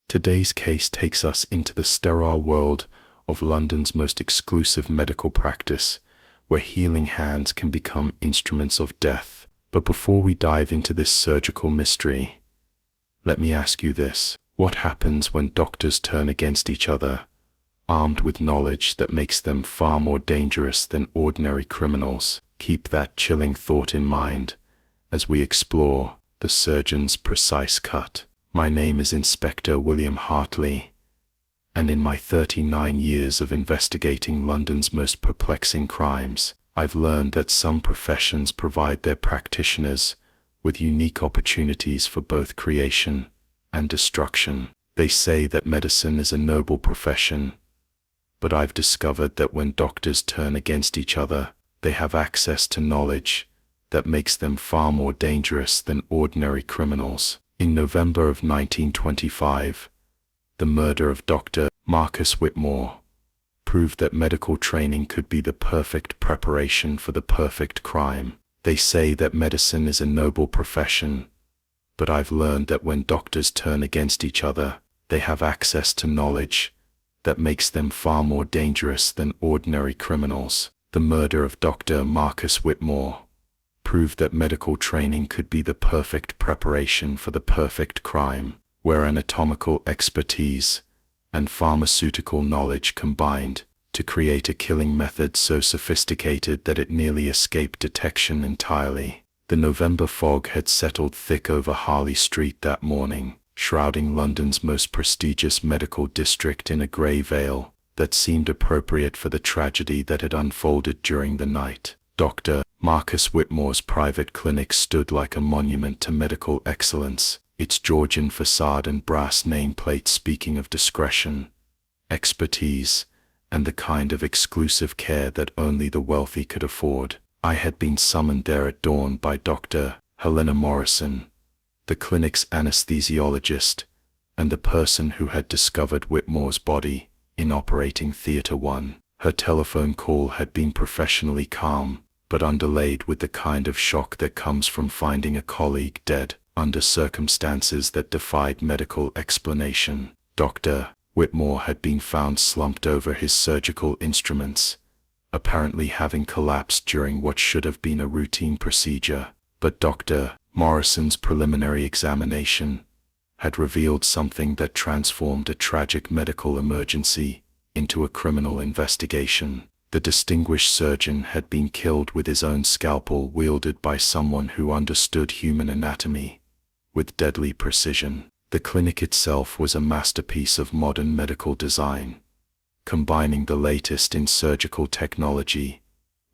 Today's case takes us into the sterile world of London's most exclusive medical practice, where healing hands can become instruments of death. But before we dive into this surgical mystery, let me ask you this. What happens when doctors turn against each other, armed with knowledge that makes them far more dangerous than ordinary criminals? Keep that chilling thought in mind as we explore the surgeon's precise cut. My name is Inspector William Hartley, and in my 39 years of investigating London's most perplexing crimes, I've learned that some professions provide their practitioners with unique opportunities for both creation and destruction. They say that medicine is a noble profession, but I've discovered that when doctors turn against each other, they have access to knowledge that makes them far more dangerous than ordinary criminals. In November of 1925, the murder of Dr. Marcus Whitmore proved that medical training could be the perfect preparation for the perfect crime. They say that medicine is a noble profession, but I've learned that when doctors turn against each other, they have access to knowledge that makes them far more dangerous than ordinary criminals. The murder of Dr. Marcus Whitmore proved that medical training could be the perfect preparation for the perfect crime, where anatomical expertise and pharmaceutical knowledge combined to create a killing method so sophisticated that it nearly escaped detection entirely. The November fog had settled thick over Harley Street that morning, shrouding London's most prestigious medical district in a grey veil that seemed appropriate for the tragedy that had unfolded during the night. Dr. Marcus Whitmore's private clinic stood like a monument to medical excellence, its Georgian facade and brass nameplate speaking of discretion, expertise, and the kind of exclusive care that only the wealthy could afford. I had been summoned there at dawn by Dr. Helena Morrison, the clinic's anesthesiologist, and the person who had discovered Whitmore's body in operating theatre 1. Her telephone call had been professionally calm, but underlaid with the kind of shock that comes from finding a colleague dead under circumstances that defied medical explanation. Dr. Whitmore had been found slumped over his surgical instruments, apparently having collapsed during what should have been a routine procedure. But Dr. Morrison's preliminary examination had revealed something that transformed a tragic medical emergency into a criminal investigation. The distinguished surgeon had been killed with his own scalpel wielded by someone who understood human anatomy with deadly precision. The clinic itself was a masterpiece of modern medical design, combining the latest in surgical technology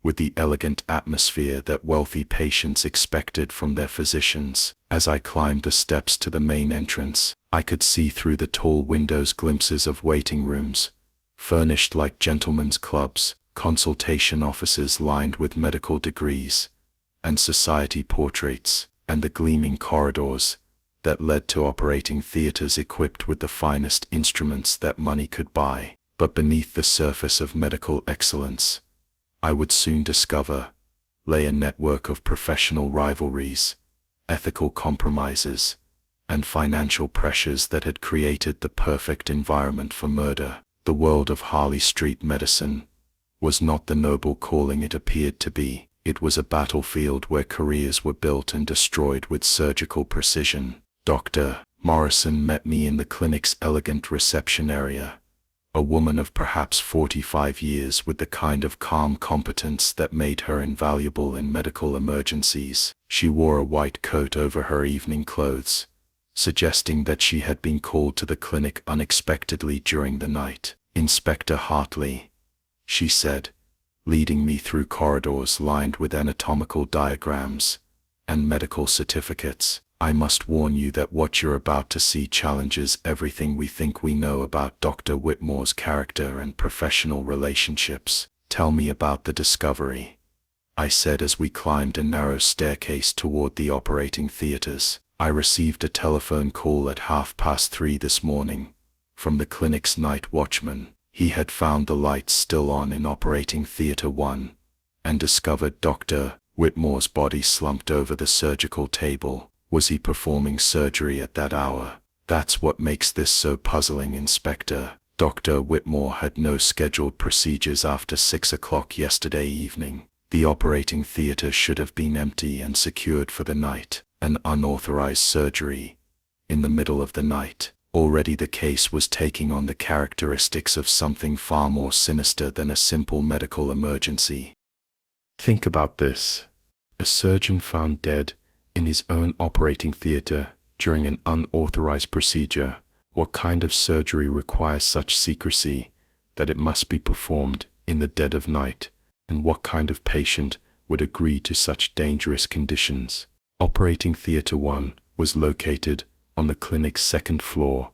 with the elegant atmosphere that wealthy patients expected from their physicians. As I climbed the steps to the main entrance, I could see through the tall windows glimpses of waiting rooms, furnished like gentlemen's clubs, consultation offices lined with medical degrees and society portraits, and the gleaming corridors that led to operating theaters equipped with the finest instruments that money could buy. But beneath the surface of medical excellence, I would soon discover, lay a network of professional rivalries, ethical compromises, and financial pressures that had created the perfect environment for murder. The world of Harley Street medicine was not the noble calling it appeared to be. It was a battlefield where careers were built and destroyed with surgical precision. Dr. Morrison met me in the clinic's elegant reception area, a woman of perhaps 45 years with the kind of calm competence that made her invaluable in medical emergencies. She wore a white coat over her evening clothes, suggesting that she had been called to the clinic unexpectedly during the night. "Inspector Hartley," she said, leading me through corridors lined with anatomical diagrams and medical certificates. "I must warn you that what you're about to see challenges everything we think we know about Dr. Whitmore's character and professional relationships. Tell me about the discovery," I said as we climbed a narrow staircase toward the operating theaters. "I received a telephone call at 3:30 this morning from the clinic's night watchman. He had found the lights still on in operating theater 1 and discovered Dr. Whitmore's body slumped over the surgical table. Was he performing surgery at that hour?" That's what makes this so puzzling, Inspector. Dr. Whitmore had no scheduled procedures after 6 o'clock yesterday evening. The operating theater should have been empty and secured for the night. An unauthorized surgery in the middle of the night. Already the case was taking on the characteristics of something far more sinister than a simple medical emergency. Think about this. A surgeon found dead in his own operating theater during an unauthorized procedure. What kind of surgery requires such secrecy that it must be performed in the dead of night? And what kind of patient would agree to such dangerous conditions? Operating Theater 1 was located on the clinic's second floor,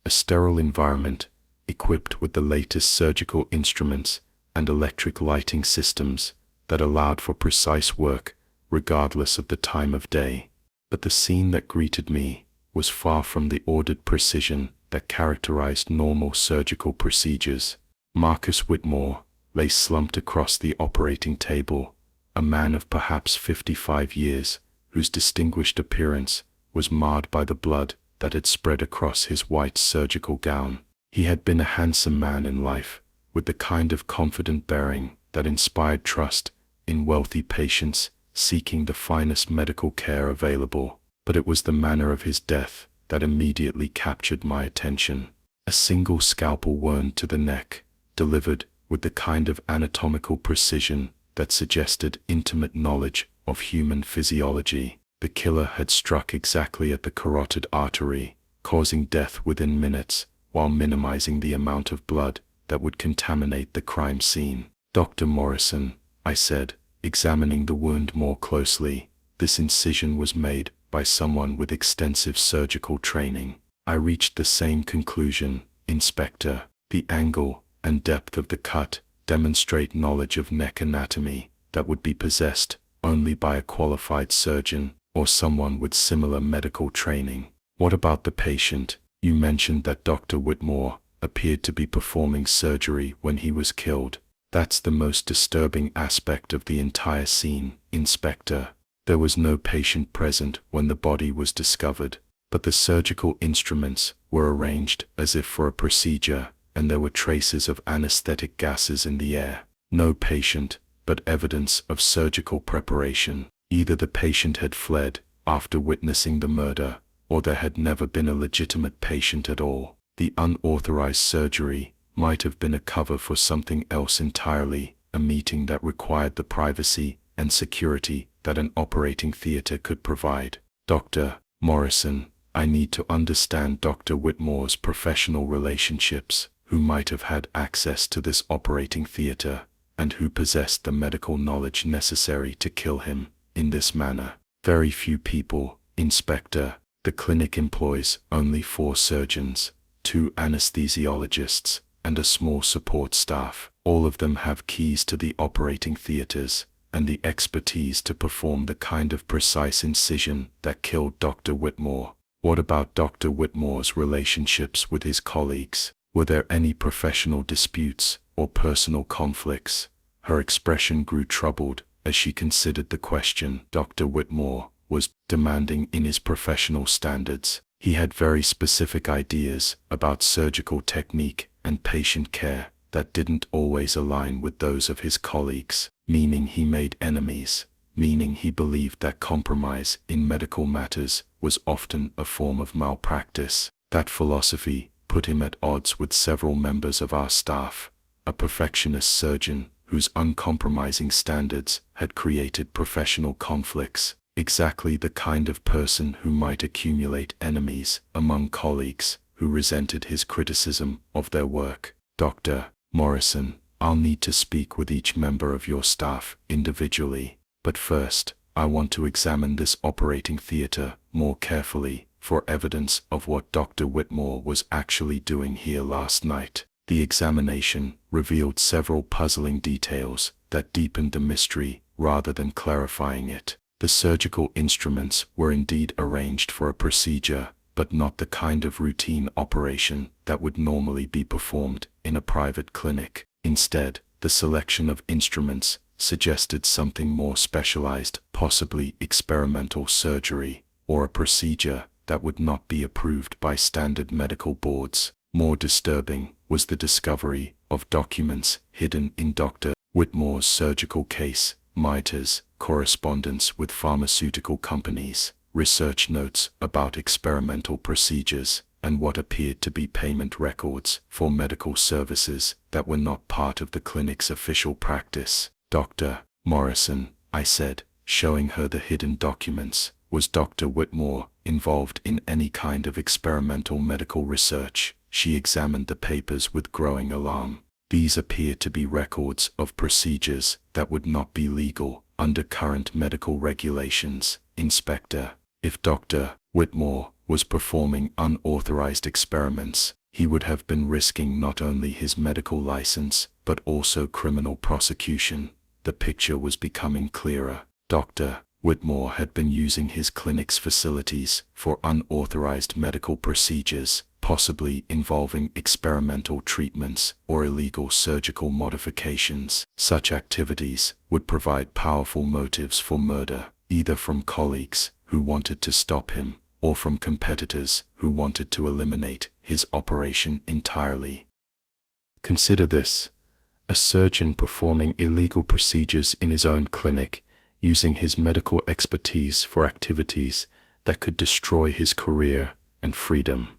a sterile environment equipped with the latest surgical instruments and electric lighting systems that allowed for precise work regardless of the time of day. But the scene that greeted me was far from the ordered precision that characterized normal surgical procedures. Marcus Whitmore lay slumped across the operating table, a man of perhaps 55 years, whose distinguished appearance was marred by the blood that had spread across his white surgical gown. He had been a handsome man in life, with the kind of confident bearing that inspired trust in wealthy patients seeking the finest medical care available. But it was the manner of his death that immediately captured my attention. A single scalpel wound to the neck, delivered with the kind of anatomical precision that suggested intimate knowledge of human physiology. The killer had struck exactly at the carotid artery, causing death within minutes, while minimizing the amount of blood that would contaminate the crime scene. Dr. Morrison, I said, examining the wound more closely, this incision was made by someone with extensive surgical training. I reached the same conclusion, Inspector. The angle and depth of the cut demonstrate knowledge of neck anatomy that would be possessed only by a qualified surgeon or someone with similar medical training. What about the patient? You mentioned that Dr. Whitmore appeared to be performing surgery when he was killed. That's the most disturbing aspect of the entire scene, Inspector. There was no patient present when the body was discovered, but the surgical instruments were arranged as if for a procedure, and there were traces of anesthetic gases in the air. No patient, but evidence of surgical preparation. Either the patient had fled after witnessing the murder, or there had never been a legitimate patient at all. The unauthorized surgery might have been a cover for something else entirely, a meeting that required the privacy and security that an operating theater could provide. Dr. Morrison, I need to understand Dr. Whitmore's professional relationships, who might have had access to this operating theater, and who possessed the medical knowledge necessary to kill him in this manner. Very few people, Inspector. The clinic employs only 4 surgeons, 2 anesthesiologists, and a small support staff. All of them have keys to the operating theaters and the expertise to perform the kind of precise incision that killed Dr. Whitmore. What about Dr. Whitmore's relationships with his colleagues? Were there any professional disputes or personal conflicts? Her expression grew troubled as she considered the question. Dr. Whitmore was demanding in his professional standards. He had very specific ideas about surgical technique and patient care that didn't always align with those of his colleagues, meaning he made enemies, meaning he believed that compromise in medical matters was often a form of malpractice. That philosophy put him at odds with several members of our staff. A perfectionist surgeon whose uncompromising standards had created professional conflicts. Exactly the kind of person who might accumulate enemies among colleagues who resented his criticism of their work. Dr. Morrison, I'll need to speak with each member of your staff individually, but first, I want to examine this operating theater more carefully for evidence of what Dr. Whitmore was actually doing here last night. The examination revealed several puzzling details that deepened the mystery rather than clarifying it. The surgical instruments were indeed arranged for a procedure, but not the kind of routine operation that would normally be performed in a private clinic. Instead, the selection of instruments suggested something more specialized, possibly experimental surgery, or a procedure that would not be approved by standard medical boards. More disturbing was the discovery of documents hidden in Dr. Whitmore's surgical case, mitres, correspondence with pharmaceutical companies, research notes about experimental procedures, and what appeared to be payment records for medical services that were not part of the clinic's official practice. Dr. Morrison, I said, showing her the hidden documents, was Dr. Whitmore involved in any kind of experimental medical research? She examined the papers with growing alarm. These appear to be records of procedures that would not be legal under current medical regulations. Inspector, if Dr. Whitmore was performing unauthorized experiments, he would have been risking not only his medical license, but also criminal prosecution. The picture was becoming clearer. Dr. Whitmore had been using his clinic's facilities for unauthorized medical procedures, possibly involving experimental treatments or illegal surgical modifications. Such activities would provide powerful motives for murder, either from colleagues who wanted to stop him, or from competitors who wanted to eliminate his operation entirely. Consider this: a surgeon performing illegal procedures in his own clinic, using his medical expertise for activities that could destroy his career and freedom.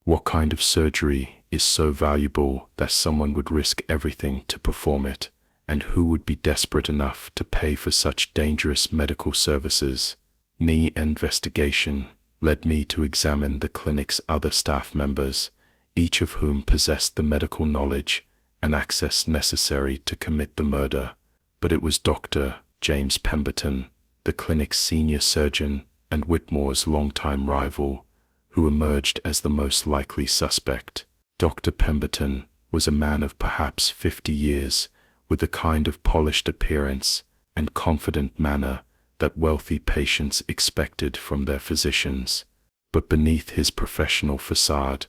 What kind of surgery is so valuable that someone would risk everything to perform it, and who would be desperate enough to pay for such dangerous medical services? The investigation led me to examine the clinic's other staff members, each of whom possessed the medical knowledge and access necessary to commit the murder. But it was Dr. James Pemberton, the clinic's senior surgeon and Whitmore's longtime rival, who emerged as the most likely suspect. Dr. Pemberton was a man of perhaps 50 years, with the kind of polished appearance and confident manner that wealthy patients expected from their physicians. But beneath his professional facade,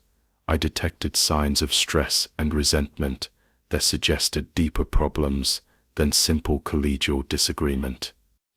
I detected signs of stress and resentment that suggested deeper problems than simple collegial disagreement.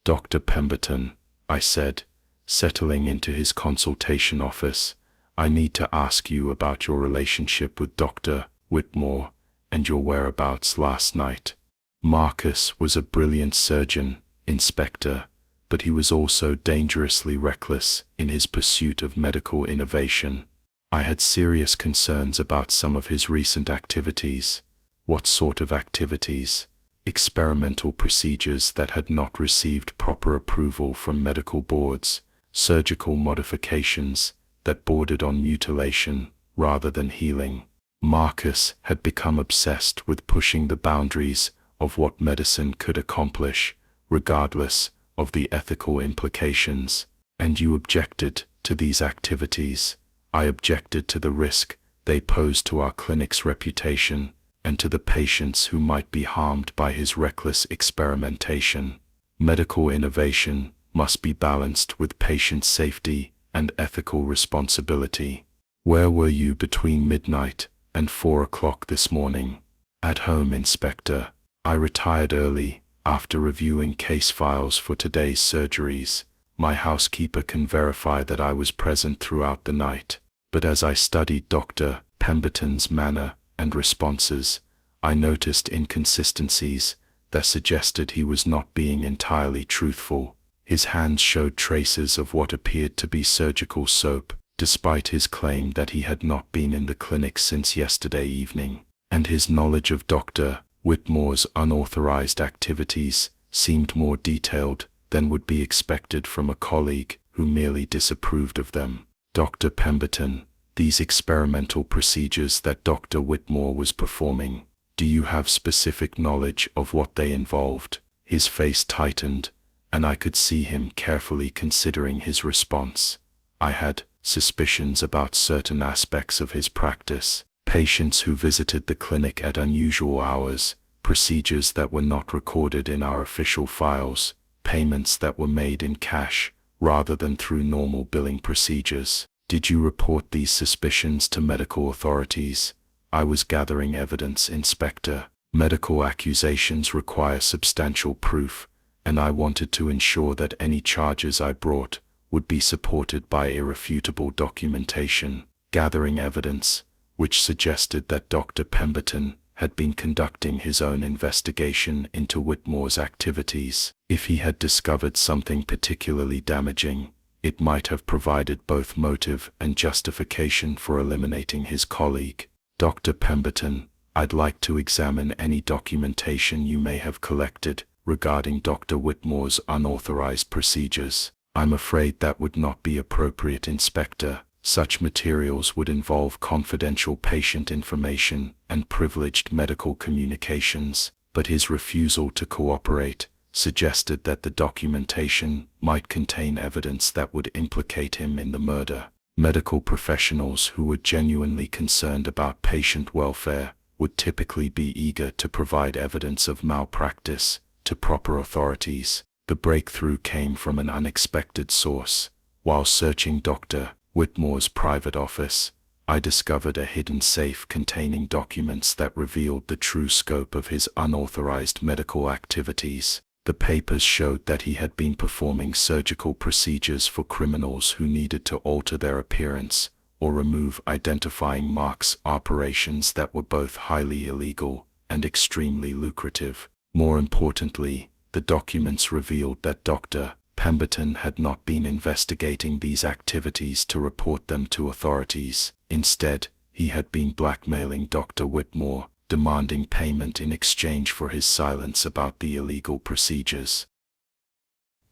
Dr. Pemberton, I said, settling into his consultation office, I need to ask you about your relationship with Dr. Whitmore and your whereabouts last night. Marcus was a brilliant surgeon, Inspector, but he was also dangerously reckless in his pursuit of medical innovation. I had serious concerns about some of his recent activities. What sort of activities? Experimental procedures that had not received proper approval from medical boards, surgical modifications that bordered on mutilation rather than healing. Marcus had become obsessed with pushing the boundaries of what medicine could accomplish, regardless of the ethical implications. And you objected to these activities. I objected to the risk they posed to our clinic's reputation and to the patients who might be harmed by his reckless experimentation. Medical innovation must be balanced with patient safety and ethical responsibility. Where were you between midnight and 4 o'clock this morning? At home, Inspector. I retired early after reviewing case files for today's surgeries. My housekeeper can verify that I was present throughout the night. But as I studied Dr. Pemberton's manner and responses, I noticed inconsistencies that suggested he was not being entirely truthful. His hands showed traces of what appeared to be surgical soap, despite his claim that he had not been in the clinic since yesterday evening. And his knowledge of Dr. Whitmore's unauthorized activities seemed more detailed than would be expected from a colleague who merely disapproved of them. Dr. Pemberton, these experimental procedures that Dr. Whitmore was performing, do you have specific knowledge of what they involved? His face tightened, and I could see him carefully considering his response. I had suspicions about certain aspects of his practice: patients who visited the clinic at unusual hours, procedures that were not recorded in our official files, payments that were made in cash rather than through normal billing procedures. Did you report these suspicions to medical authorities? I was gathering evidence, Inspector. Medical accusations require substantial proof, and I wanted to ensure that any charges I brought would be supported by irrefutable documentation, gathering evidence, which suggested that Dr. Pemberton had been conducting his own investigation into Whitmore's activities. If he had discovered something particularly damaging, it might have provided both motive and justification for eliminating his colleague. Dr. Pemberton, I'd like to examine any documentation you may have collected regarding Dr. Whitmore's unauthorized procedures. I'm afraid that would not be appropriate, Inspector. Such materials would involve confidential patient information and privileged medical communications, but his refusal to cooperate suggested that the documentation might contain evidence that would implicate him in the murder. Medical professionals who were genuinely concerned about patient welfare would typically be eager to provide evidence of malpractice to proper authorities. The breakthrough came from an unexpected source. While searching Dr. Whitmore's private office, I discovered a hidden safe containing documents that revealed the true scope of his unauthorized medical activities. The papers showed that he had been performing surgical procedures for criminals who needed to alter their appearance or remove identifying marks, operations that were both highly illegal and extremely lucrative. More importantly, the documents revealed that Dr. Pemberton had not been investigating these activities to report them to authorities. Instead, he had been blackmailing Dr. Whitmore, demanding payment in exchange for his silence about the illegal procedures.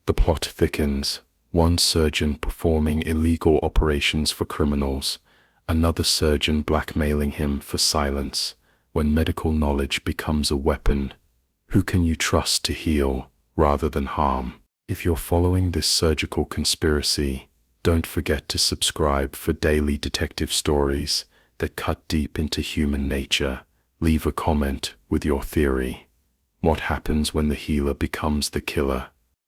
The plot thickens. One surgeon performing illegal operations for criminals, another surgeon blackmailing him for silence. When medical knowledge becomes a weapon, who can you trust to heal rather than harm? If you're following this surgical conspiracy, don't forget to subscribe for daily detective stories that cut deep into human nature. Leave a comment with your theory. What happens when the healer becomes the killer?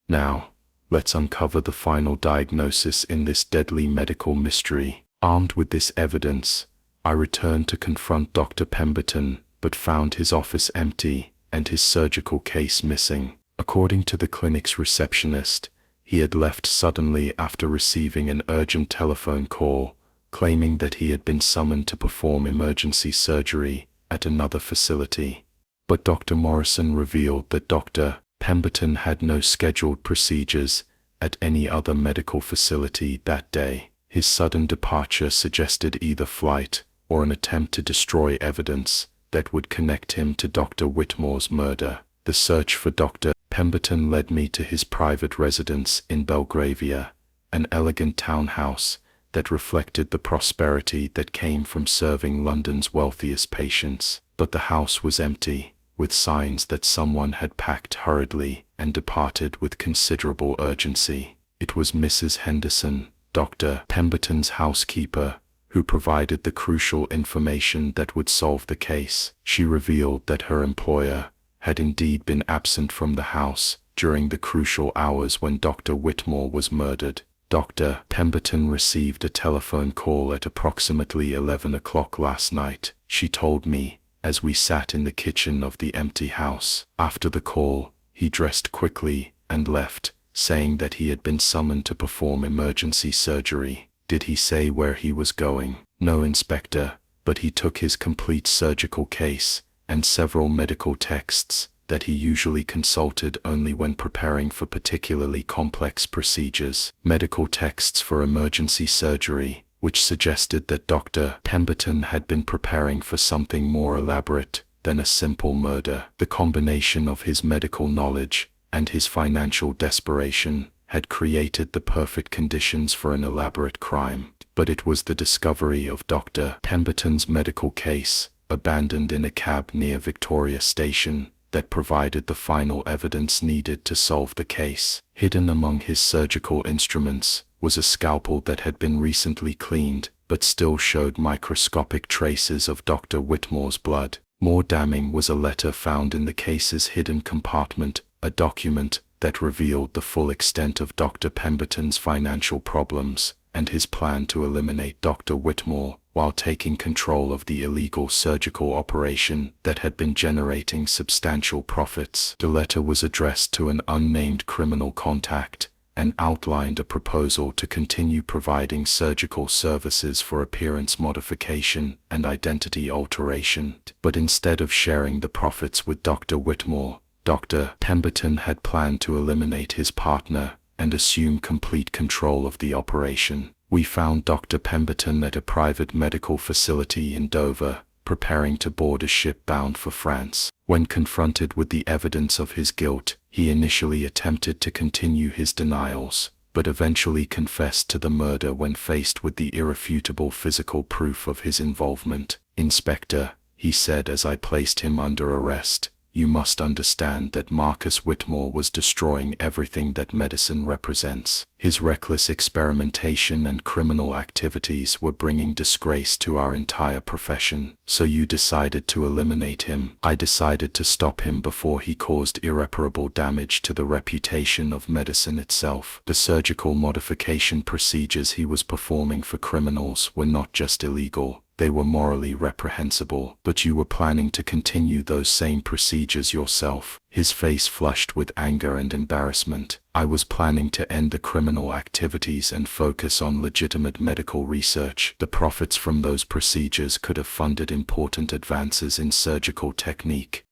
Now, let's uncover the final diagnosis in this deadly medical mystery. Armed with this evidence, I returned to confront Dr. Pemberton, but found his office empty and his surgical case missing. According to the clinic's receptionist, he had left suddenly after receiving an urgent telephone call, claiming that he had been summoned to perform emergency surgery at another facility. But Dr. Morrison revealed that Dr. Pemberton had no scheduled procedures at any other medical facility that day. His sudden departure suggested either flight or an attempt to destroy evidence that would connect him to Dr. Whitmore's murder. The search for Dr. Pemberton led me to his private residence in Belgravia, an elegant townhouse that reflected the prosperity that came from serving London's wealthiest patients. But the house was empty, with signs that someone had packed hurriedly and departed with considerable urgency. It was Mrs. Henderson, Dr. Pemberton's housekeeper, who provided the crucial information that would solve the case. She revealed that her employer had indeed been absent from the house during the crucial hours when Dr. Whitmore was murdered. Dr. Pemberton received a telephone call at approximately 11 o'clock last night, she told me, as we sat in the kitchen of the empty house. After the call, he dressed quickly and left, saying that he had been summoned to perform emergency surgery. Did he say where he was going? No, Inspector, but he took his complete surgical case and several medical texts that he usually consulted only when preparing for particularly complex procedures. Medical texts for emergency surgery, which suggested that Dr. Pemberton had been preparing for something more elaborate than a simple murder. The combination of his medical knowledge and his financial desperation had created the perfect conditions for an elaborate crime. But it was the discovery of Dr. Pemberton's medical case, abandoned in a cab near Victoria Station, that provided the final evidence needed to solve the case. Hidden among his surgical instruments was a scalpel that had been recently cleaned, but still showed microscopic traces of Dr. Whitmore's blood. More damning was a letter found in the case's hidden compartment, a document that revealed the full extent of Dr. Pemberton's financial problems and his plan to eliminate Dr. Whitmore while taking control of the illegal surgical operation that had been generating substantial profits. The letter was addressed to an unnamed criminal contact and outlined a proposal to continue providing surgical services for appearance modification and identity alteration. But instead of sharing the profits with Dr. Whitmore, Dr. Pemberton had planned to eliminate his partner and assume complete control of the operation. We found Dr. Pemberton at a private medical facility in Dover, preparing to board a ship bound for France. When confronted with the evidence of his guilt, he initially attempted to continue his denials, but eventually confessed to the murder when faced with the irrefutable physical proof of his involvement. "Inspector," he said as I placed him under arrest, "you must understand that Marcus Whitmore was destroying everything that medicine represents. His reckless experimentation and criminal activities were bringing disgrace to our entire profession. So you decided to eliminate him." "I decided to stop him before he caused irreparable damage to the reputation of medicine itself. The surgical modification procedures he was performing for criminals were not just illegal, they were morally reprehensible." "But you were planning to continue those same procedures yourself." His face flushed with anger and embarrassment. "I was planning to end the criminal activities and focus on legitimate medical research. The profits from those procedures could have funded important advances in surgical technique."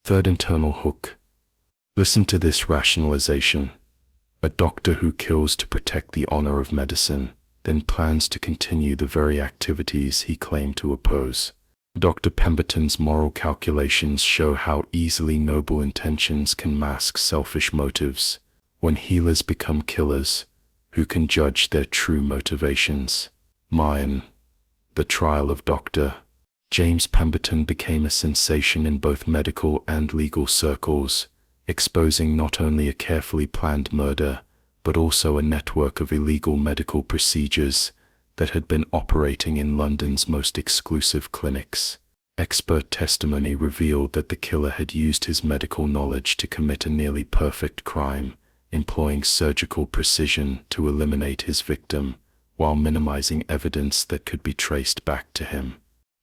Third internal hook. Listen to this rationalization. A doctor who kills to protect the honor of medicine then plans to continue the very activities he claimed to oppose. Dr. Pemberton's moral calculations show how easily noble intentions can mask selfish motives. When healers become killers, who can judge their true motivations? Mine. The trial of Dr. James Pemberton became a sensation in both medical and legal circles, exposing not only a carefully planned murder, but also a network of illegal medical procedures that had been operating in London's most exclusive clinics. Expert testimony revealed that the killer had used his medical knowledge to commit a nearly perfect crime, employing surgical precision to eliminate his victim, while minimizing evidence that could be traced back to him.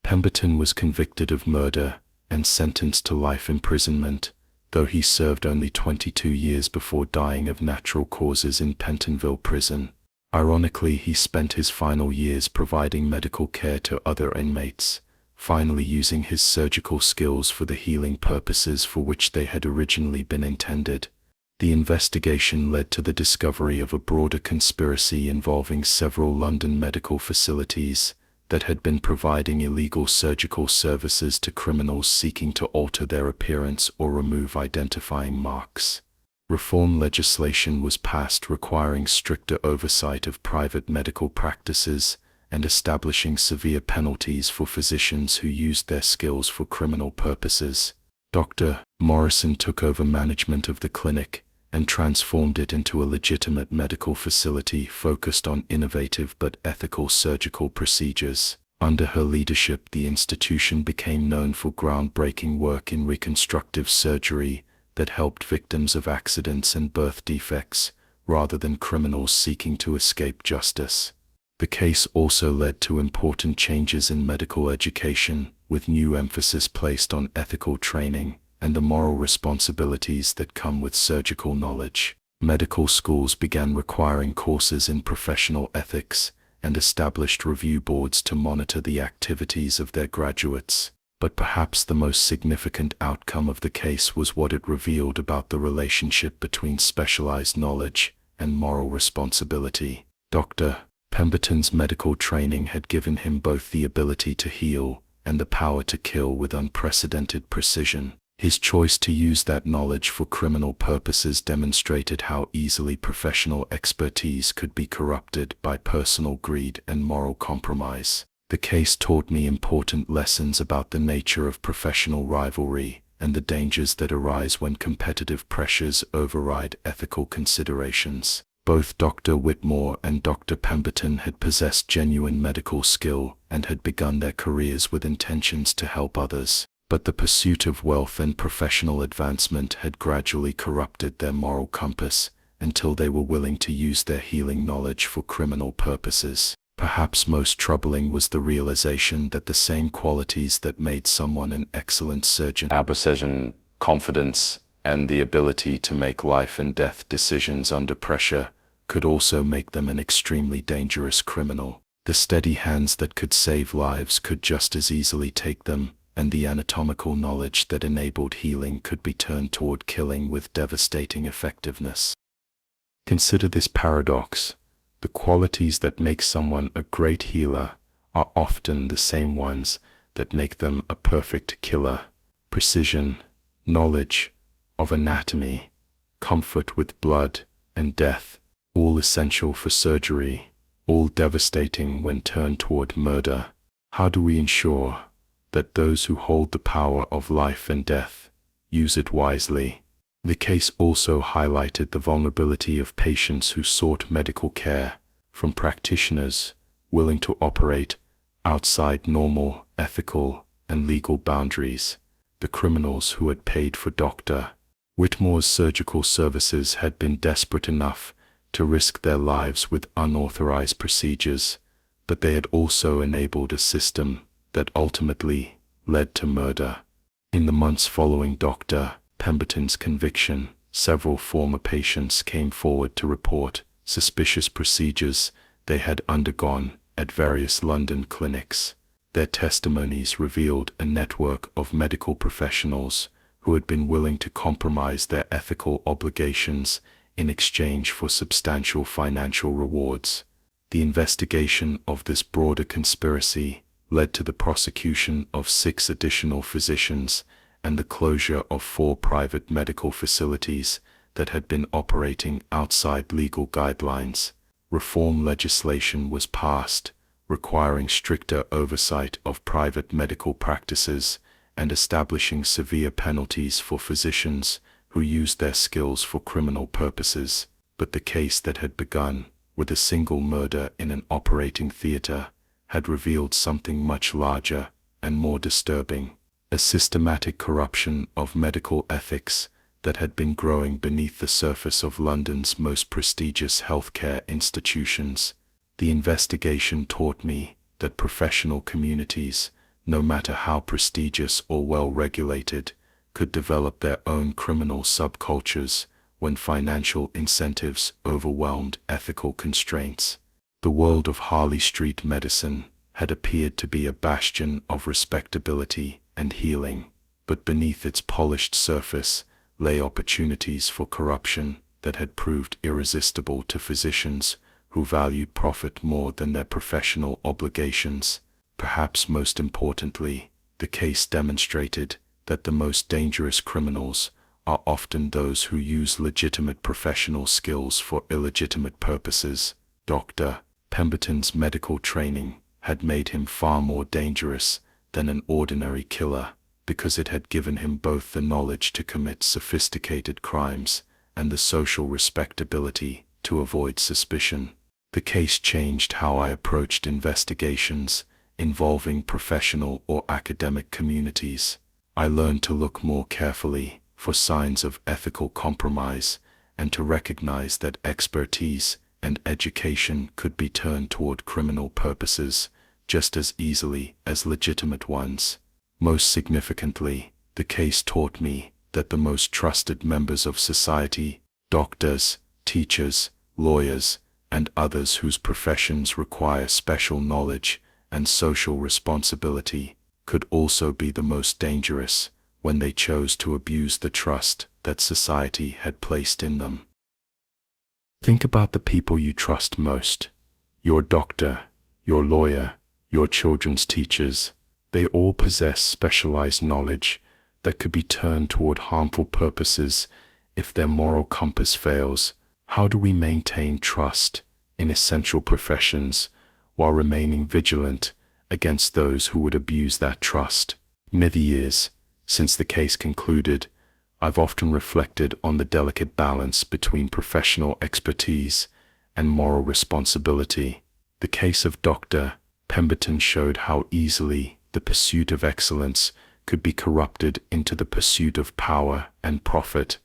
Pemberton was convicted of murder and sentenced to life imprisonment, though he served only 22 years before dying of natural causes in Pentonville Prison. Ironically, he spent his final years providing medical care to other inmates, finally using his surgical skills for the healing purposes for which they had originally been intended. The investigation led to the discovery of a broader conspiracy involving several London medical facilities that had been providing illegal surgical services to criminals seeking to alter their appearance or remove identifying marks. Reform legislation was passed requiring stricter oversight of private medical practices and establishing severe penalties for physicians who used their skills for criminal purposes. Dr. Morrison took over management of the clinic and transformed it into a legitimate medical facility focused on innovative but ethical surgical procedures. Under her leadership, the institution became known for groundbreaking work in reconstructive surgery that helped victims of accidents and birth defects, rather than criminals seeking to escape justice. The case also led to important changes in medical education, with new emphasis placed on ethical training and the moral responsibilities that come with surgical knowledge. Medical schools began requiring courses in professional ethics and established review boards to monitor the activities of their graduates. But perhaps the most significant outcome of the case was what it revealed about the relationship between specialized knowledge and moral responsibility. Dr. Pemberton's medical training had given him both the ability to heal and the power to kill with unprecedented precision. His choice to use that knowledge for criminal purposes demonstrated how easily professional expertise could be corrupted by personal greed and moral compromise. The case taught me important lessons about the nature of professional rivalry and the dangers that arise when competitive pressures override ethical considerations. Both Dr. Whitmore and Dr. Pemberton had possessed genuine medical skill and had begun their careers with intentions to help others. But the pursuit of wealth and professional advancement had gradually corrupted their moral compass until they were willing to use their healing knowledge for criminal purposes. Perhaps most troubling was the realization that the same qualities that made someone an excellent surgeon, confidence, and the ability to make life and death decisions under pressure, could also make them an extremely dangerous criminal. The steady hands that could save lives could just as easily take them, and the anatomical knowledge that enabled healing could be turned toward killing with devastating effectiveness. Consider this paradox. The qualities that make someone a great healer are often the same ones that make them a perfect killer. Precision, knowledge of anatomy, comfort with blood and death, all essential for surgery, all devastating when turned toward murder. How do we ensure that those who hold the power of life and death use it wisely? The case also highlighted the vulnerability of patients who sought medical care from practitioners willing to operate outside normal, ethical, and legal boundaries. The criminals who had paid for Dr. Whitmore's surgical services had been desperate enough to risk their lives with unauthorized procedures, but they had also enabled a system that ultimately led to murder. In the months following Dr. Pemberton's conviction, several former patients came forward to report suspicious procedures they had undergone at various London clinics. Their testimonies revealed a network of medical professionals who had been willing to compromise their ethical obligations in exchange for substantial financial rewards. The investigation of this broader conspiracy led to the prosecution of 6 additional physicians and the closure of 4 private medical facilities that had been operating outside legal guidelines. Reform legislation was passed, requiring stricter oversight of private medical practices and establishing severe penalties for physicians who used their skills for criminal purposes. But the case that had begun with a single murder in an operating theater had revealed something much larger and more disturbing: a systematic corruption of medical ethics that had been growing beneath the surface of London's most prestigious healthcare institutions. The investigation taught me that professional communities, no matter how prestigious or well-regulated, could develop their own criminal subcultures when financial incentives overwhelmed ethical constraints. The world of Harley Street medicine had appeared to be a bastion of respectability and healing, but beneath its polished surface lay opportunities for corruption that had proved irresistible to physicians who valued profit more than their professional obligations. Perhaps most importantly, the case demonstrated that the most dangerous criminals are often those who use legitimate professional skills for illegitimate purposes. Dr. Pemberton's medical training had made him far more dangerous than an ordinary killer, because it had given him both the knowledge to commit sophisticated crimes and the social respectability to avoid suspicion. The case changed how I approached investigations involving professional or academic communities. I learned to look more carefully for signs of ethical compromise and to recognize that expertise and education could be turned toward criminal purposes just as easily as legitimate ones. Most significantly, the case taught me that the most trusted members of society, doctors, teachers, lawyers, and others whose professions require special knowledge and social responsibility, could also be the most dangerous when they chose to abuse the trust that society had placed in them. Think about the people you trust most: your doctor, your lawyer, your children's teachers. They all possess specialized knowledge that could be turned toward harmful purposes if their moral compass fails. How do we maintain trust in essential professions while remaining vigilant against those who would abuse that trust? In the years since the case concluded, I've often reflected on the delicate balance between professional expertise and moral responsibility. The case of Dr. Pemberton showed how easily the pursuit of excellence could be corrupted into the pursuit of power and profit,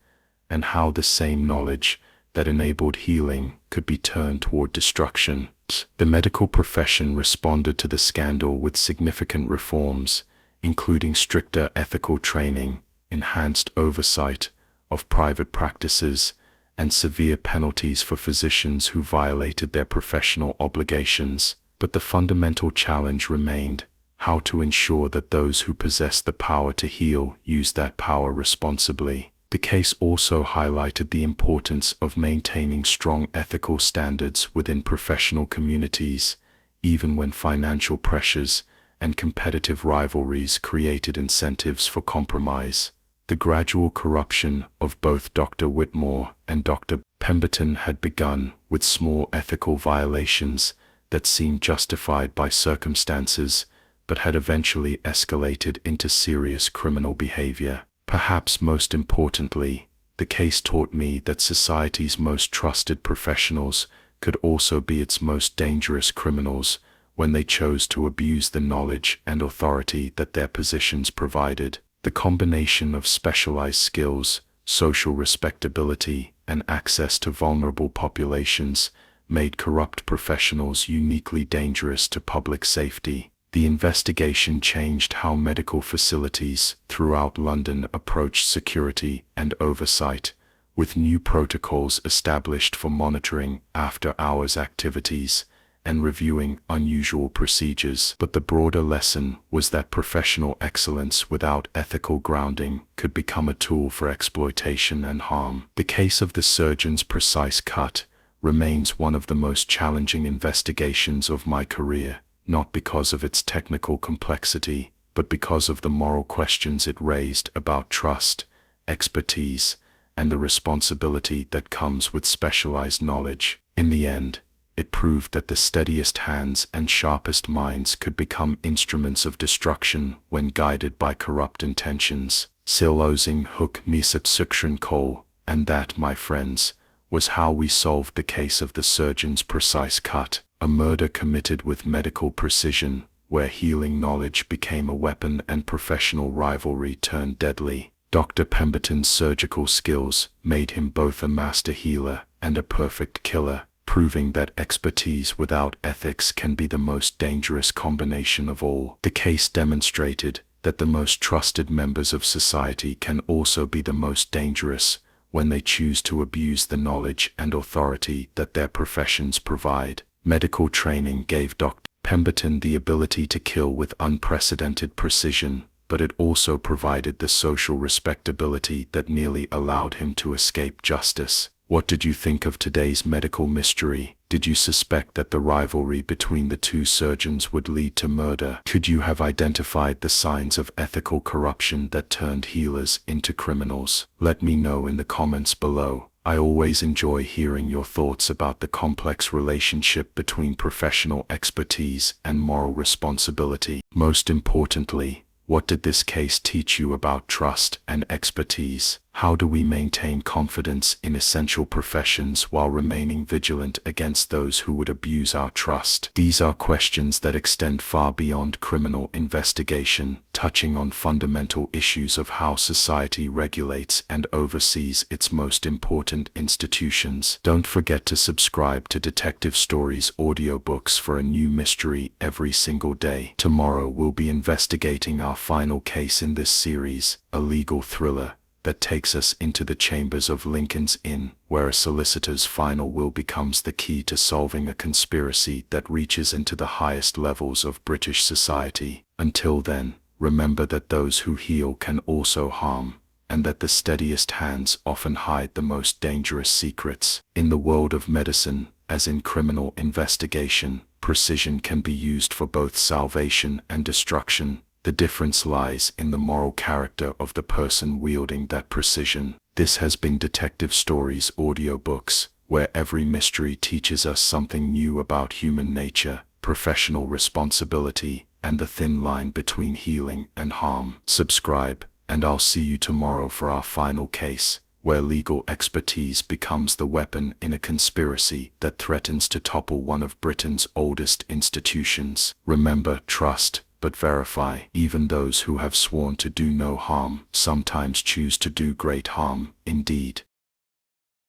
and how the same knowledge that enabled healing could be turned toward destruction. The medical profession responded to the scandal with significant reforms, including stricter ethical training, enhanced oversight of private practices, and severe penalties for physicians who violated their professional obligations. But the fundamental challenge remained: how to ensure that those who possess the power to heal use that power responsibly. The case also highlighted the importance of maintaining strong ethical standards within professional communities, even when financial pressures and competitive rivalries created incentives for compromise. The gradual corruption of both Dr. Whitmore and Dr. Pemberton had begun with small ethical violations that seemed justified by circumstances, but had eventually escalated into serious criminal behavior. Perhaps most importantly, the case taught me that society's most trusted professionals could also be its most dangerous criminals when they chose to abuse the knowledge and authority that their positions provided. The combination of specialized skills, social respectability, and access to vulnerable populations made corrupt professionals uniquely dangerous to public safety. The investigation changed how medical facilities throughout London approached security and oversight, with new protocols established for monitoring after-hours activities and reviewing unusual procedures. But the broader lesson was that professional excellence without ethical grounding could become a tool for exploitation and harm. The case of the surgeon's precise cut remains one of the most challenging investigations of my career, not because of its technical complexity, but because of the moral questions it raised about trust, expertise, and the responsibility that comes with specialized knowledge. In the end, it proved that the steadiest hands and sharpest minds could become instruments of destruction when guided by corrupt intentions. Silosing hook nisat sukshin kol, and that, my friends, was how we solved the case of the surgeon's precise cut, a murder committed with medical precision, where healing knowledge became a weapon and professional rivalry turned deadly. Dr. Pemberton's surgical skills made him both a master healer and a perfect killer, proving that expertise without ethics can be the most dangerous combination of all. The case demonstrated that the most trusted members of society can also be the most dangerous when they choose to abuse the knowledge and authority that their professions provide. Medical training gave Dr. Pemberton the ability to kill with unprecedented precision, but it also provided the social respectability that nearly allowed him to escape justice. What did you think of today's medical mystery? Did you suspect that the rivalry between the two surgeons would lead to murder? Could you have identified the signs of ethical corruption that turned healers into criminals? Let me know in the comments below. I always enjoy hearing your thoughts about the complex relationship between professional expertise and moral responsibility. Most importantly, what did this case teach you about trust and expertise? How do we maintain confidence in essential professions while remaining vigilant against those who would abuse our trust? These are questions that extend far beyond criminal investigation, touching on fundamental issues of how society regulates and oversees its most important institutions. Don't forget to subscribe to Detective Stories audiobooks for a new mystery every single day. Tomorrow we'll be investigating our final case in this series, a legal thriller that takes us into the chambers of Lincoln's Inn, where a solicitor's final will becomes the key to solving a conspiracy that reaches into the highest levels of British society. Until then, remember that those who heal can also harm, and that the steadiest hands often hide the most dangerous secrets. In the world of medicine, as in criminal investigation, precision can be used for both salvation and destruction. The difference lies in the moral character of the person wielding that precision. This has been Detective Stories audiobooks, where every mystery teaches us something new about human nature, professional responsibility, and the thin line between healing and harm. Subscribe, and I'll see you tomorrow for our final case, where legal expertise becomes the weapon in a conspiracy that threatens to topple one of Britain's oldest institutions. Remember, trust, but verify. Even those who have sworn to do no harm sometimes choose to do great harm indeed.